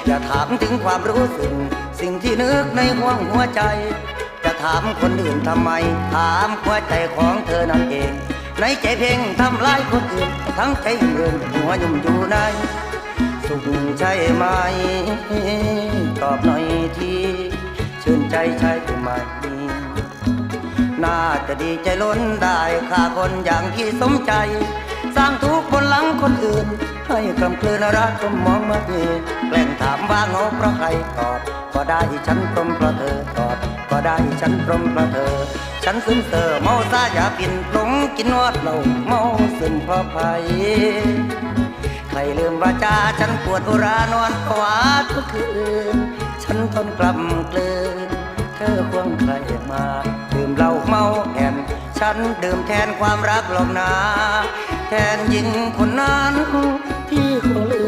อย่าถามถึงความรู้สึกสิ่งที่นึกในห่วงหัวใจจะถามคนอื่นทำไมถามหัวใจของเธอนั่นเองในใจเพ่งทำลายคนอื่นทั้งใจเงินหัวยุ่มอยู่ในสุขใช่ไหมตอบหน่อยทีชื่นใจใช่ไหมน่าจะดีใจล้นได้ฆ่าคนอย่างที่สมใจสร้างทุกข์บนหลังคนอื่นให้กำกลืนรักก็มองมาเองแกล้งถามว่าโง่เพราะใครตอบก็ได้ฉันพรมเพราะเธอตอบก็ได้ฉันพรมเพราะเธอฉันซึมเซ่อเมาซาอย่าปิ่นปลงกินนวดเหล้าเมาซึมเพราะภัยใครลืมว่าจาฉันปวดอุรานอนภาวะทุกคืนฉันทนกล่ำกลืนเธอควงใครมาดื่มเหล้าเมาแอนฉันดื่มแทนความรักหลอกนาแทนหญิงคนนั้นที่คงลืม